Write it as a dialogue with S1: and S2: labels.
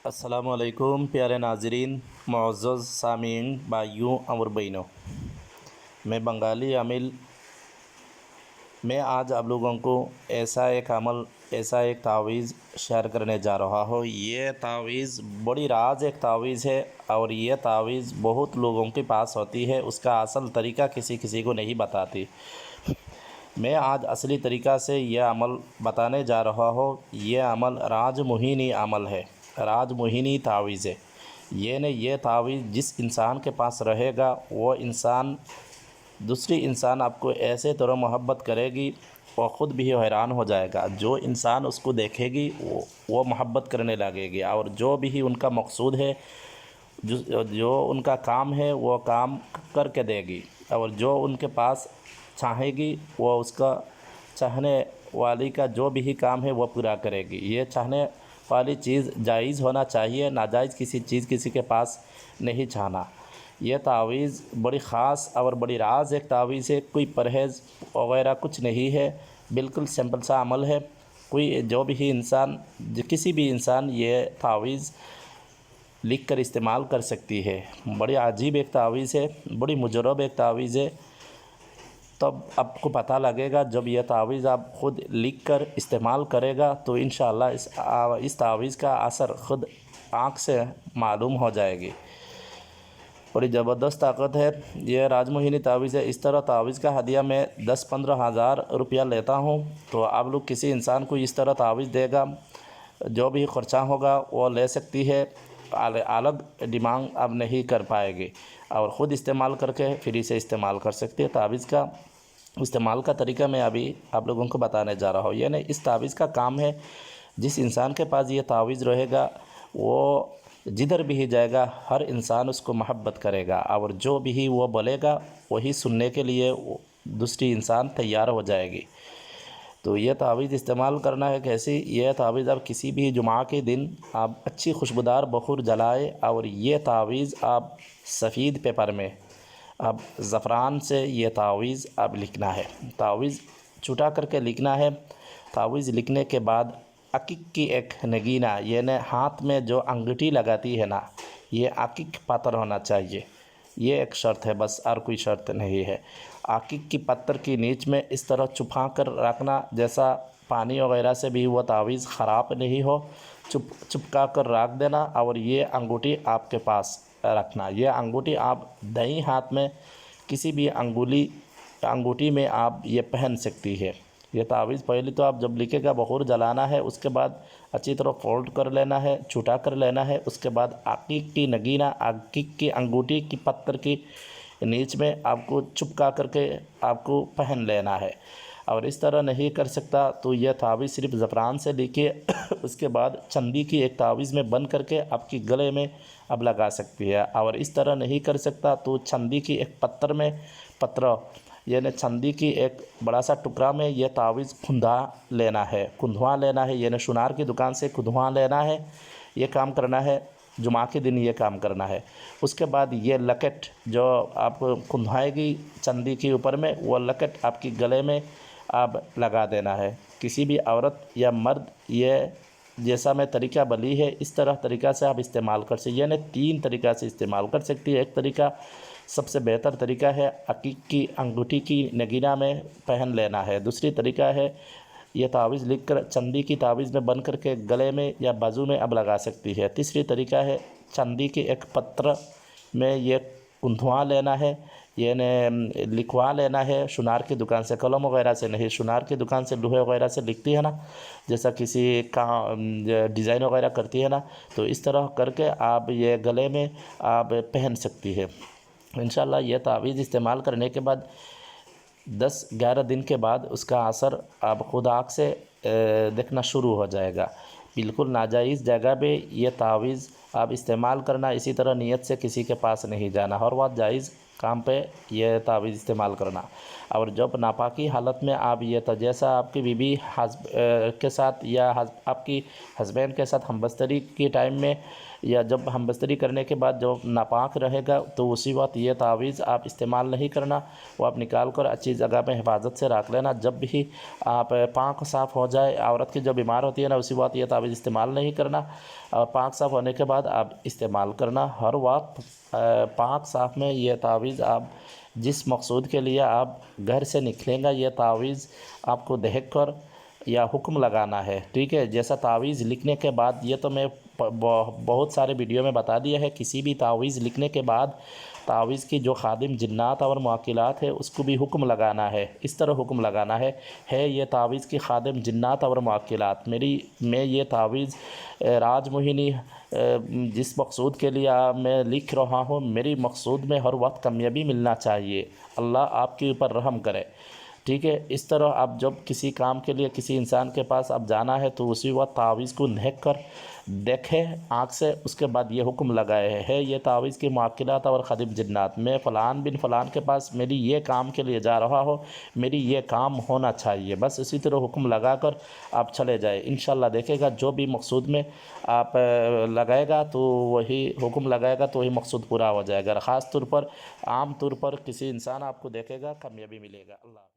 S1: السلام علیکم پیارے ناظرین، معزز سامعین، بھائیوں اور بہنوں، میں بنگالی عامل میں آج آپ لوگوں کو ایسا ایک تعویذ شیئر کرنے جا رہا ہوں۔ یہ تعویذ بڑی راز ایک تعویذ ہے اور یہ تعویذ بہت لوگوں کے پاس ہوتی ہے، اس کا اصل طریقہ کسی کو نہیں بتاتی۔ میں آج اصلی طریقہ سے یہ عمل بتانے جا رہا ہوں۔ یہ عمل راج موہنی عمل ہے، راج موہنی تعویذ ہے۔ یہ تعویذ جس انسان کے پاس رہے گا وہ دوسری انسان آپ کو ایسے طرح محبت کرے گی، وہ خود بھی حیران ہو جائے گا۔ جو انسان اس کو دیکھے گی وہ محبت کرنے لگے گی، اور جو بھی ان کا مقصود ہے، جو ان کا کام ہے، وہ کام کر کے دے گی، اور جو ان کے پاس چاہے گی وہ اس کا چاہنے والی کا جو بھی کام ہے وہ پورا کرے گی۔ یہ چاہنے والی چیز جائز ہونا چاہیے، ناجائز کسی چیز کسی کے پاس نہیں چاہنا۔ یہ تعویذ بڑی خاص اور بڑی راز ایک تعویذ ہے، کوئی پرہیز وغیرہ کچھ نہیں ہے، بالکل سمپل سا عمل ہے۔ کسی بھی انسان یہ تعویذ لکھ کر استعمال کر سکتی ہے۔ بڑی عجیب ایک تعویذ ہے، بڑی مجرب ایک تعویذ ہے۔ تب آپ کو پتہ لگے گا جب یہ تعویذ آپ خود لکھ کر استعمال کرے گا تو انشاءاللہ اس تعویذ کا اثر خود آنکھ سے معلوم ہو جائے گی۔ بڑی زبردست طاقت ہے یہ راج موہنی تعویذ ہے۔ اس طرح تعویذ کا ہدیہ میں 10-15 ہزار روپیہ لیتا ہوں، تو آپ لوگ کسی انسان کو اس طرح تعویذ دے گا، جو بھی خرچہ ہوگا وہ لے سکتی ہے، الگ ڈیمانڈ اب نہیں کر پائے گی، اور خود استعمال کر کے فری سے استعمال کر سکتی ہے۔ تعویذ کا استعمال کا طریقہ میں ابھی آپ لوگوں کو بتانے جا رہا ہوں۔ یعنی اس تعویذ کا کام ہے، جس انسان کے پاس یہ تعویذ رہے گا وہ جدھر بھی جائے گا ہر انسان اس کو محبت کرے گا، اور جو بھی وہ بولے گا وہی سننے کے لیے دوسری انسان تیار ہو جائے گی۔ تو یہ تعویذ استعمال کرنا ہے کیسی؟ یہ تعویذ آپ کسی بھی جمعہ کے دن آپ اچھی خوشبودار بخور جلائے، اور یہ تعویذ آپ سفید پیپر میں آپ زعفران سے یہ تعویذ آپ لکھنا ہے، تعویذ چھٹا کر کے لکھنا ہے۔ تعویذ لکھنے کے بعد عقیق کی ایک نگینہ، یعنی ہاتھ میں جو انگوٹھی لگاتی ہے نا، یہ عقیق پتھر ہونا چاہیے، یہ ایک شرط ہے بس، اور کوئی شرط نہیں ہے۔ عقیق کی پتھر کی نیچ میں اس طرح چھپا کر رکھنا، جیسا پانی وغیرہ سے بھی وہ تعویذ خراب نہیں ہو، چپکا کر رکھ دینا، اور یہ انگوٹھی آپ کے پاس رکھنا۔ یہ انگوٹھی آپ دائیں ہاتھ میں کسی بھی انگوٹھی میں آپ یہ پہن سکتی ہے۔ یہ تعویذ پہلے تو آپ جب لکھے گا بخور جلانا ہے، اس کے بعد اچھی طرح فولڈ کر لینا ہے، چھوٹا کر لینا ہے، اس کے بعد عقیق کی نگینہ، عقیق کی انگوٹھی کی پتھر کی نیچ میں آپ کو چپکا کر کے آپ کو پہن لینا ہے۔ اور اس طرح نہیں کر سکتا تو یہ تعویذ صرف زعفران سے لکھیے، اس کے بعد چاندی کی ایک تعویذ میں بند کر کے آپ کی گلے میں اب لگا سکتی ہے۔ اور اس طرح نہیں کر سکتا تو چاندی کی ایک پتر یعنی چاندی کی ایک بڑا سا ٹکڑا میں یہ تعویذ کندھوا لینا ہے، یعنی سونار کی دکان سے کندھوا لینا ہے۔ یہ کام کرنا ہے، جمعہ کے دن یہ کام کرنا ہے۔ اس کے بعد یہ لکٹ جو آپ کندھوائے گی چاندی کے اوپر میں، وہ لکٹ آپ کی گلے میں آپ لگا دینا ہے۔ کسی بھی عورت یا مرد یہ جیسا میں طریقہ بلی ہے اس طریقہ سے آپ استعمال کر سکتے، یعنی 3 طریقہ سے استعمال کر سکتی ہے۔ ایک طریقہ سب سے بہتر طریقہ ہے عقیق کی انگوٹھی کی نگینہ میں پہن لینا ہے۔ دوسری طریقہ ہے یہ تعویذ لکھ کر چاندی کی تعویذ میں بند کر کے گلے میں یا بازو میں اب لگا سکتی ہے۔ تیسری طریقہ ہے چاندی کے ایک پتر میں یہ کندھوا لینا ہے، یعنی لکھوا لینا ہے، سونار کی دکان سے، قلم وغیرہ سے نہیں، سونار کی دکان سے لوہے وغیرہ سے لکھتی ہے نا، جیسا کسی کا ڈیزائن وغیرہ کرتی ہے نا، تو اس طرح کر کے آپ یہ گلے میں آپ پہن سکتی ہے۔ انشاءاللہ یہ تعویذ استعمال کرنے کے بعد 10-11 دن کے بعد اس کا اثر آپ خود آنکھ سے دیکھنا شروع ہو جائے گا۔ بالکل ناجائز جگہ پہ یہ تعویذ آپ استعمال کرنا، اسی طرح نیت سے کسی کے پاس نہیں جانا، ہر وقت جائز کام پہ یہ تعویذ استعمال کرنا۔ اور جب ناپاکی حالت میں آپ یہ جیسا آپ کی بیوی کے ساتھ یا آپ کی ہسبینڈ کے ساتھ ہم بستری کے ٹائم میں یا جب ہم بستری کرنے کے بعد جب ناپاک رہے گا تو اسی وقت یہ تعویذ آپ استعمال نہیں کرنا، وہ آپ نکال کر اچھی جگہ پہ حفاظت سے رکھ لینا۔ جب بھی آپ پاک صاف ہو جائے، عورت کی جو بیمار ہوتی ہے نا اسی وقت یہ تعویذ استعمال نہیں کرنا، اور پاک صاف ہونے کے بعد آپ استعمال کرنا۔ ہر وقت پاک صاف میں یہ تعویذ آپ جس مقصود کے لیے آپ گھر سے نکلیں گا یہ تعویذ آپ کو دیکھ کر یا حکم لگانا ہے، ٹھیک ہے۔ جیسا تعویذ لکھنے کے بعد، یہ تو میں بہت سارے ویڈیو میں بتا دیا ہے، کسی بھی تعویذ لکھنے کے بعد تعویذ کی جو خادم جنات اور معوقلات ہے اس کو بھی حکم لگانا ہے، اس طرح حکم لگانا ہے یہ تعویذ کی خادم جنات اور معوقلات، میں یہ تعویذ راج موہنی جس مقصود کے لیے میں لکھ رہا ہوں، میری مقصود میں ہر وقت کامیابی ملنا چاہیے، اللہ آپ کے اوپر رحم کرے، ٹھیک ہے۔ اس طرح آپ جب کسی کام کے لیے کسی انسان کے پاس اب جانا ہے تو اسی وقت تعویذ کو دیکھ کر دیکھے آنکھ سے، اس کے بعد یہ حکم لگائے ہے یہ تعویذ کی معوقلات اور خادم جنات، میں فلان بن فلان کے پاس میری یہ کام کے لیے جا رہا ہوں، میری یہ کام ہونا چاہیے، بس اسی طرح حکم لگا کر آپ چلے جائے، انشاءاللہ دیکھے گا جو بھی مقصود میں آپ لگائے گا تو وہی حکم لگائے گا تو وہی مقصود پورا ہو جائے گا۔ خاص طور پر عام طور پر کسی انسان آپ کو دیکھے گا کامیابی ملے گا۔ اللہ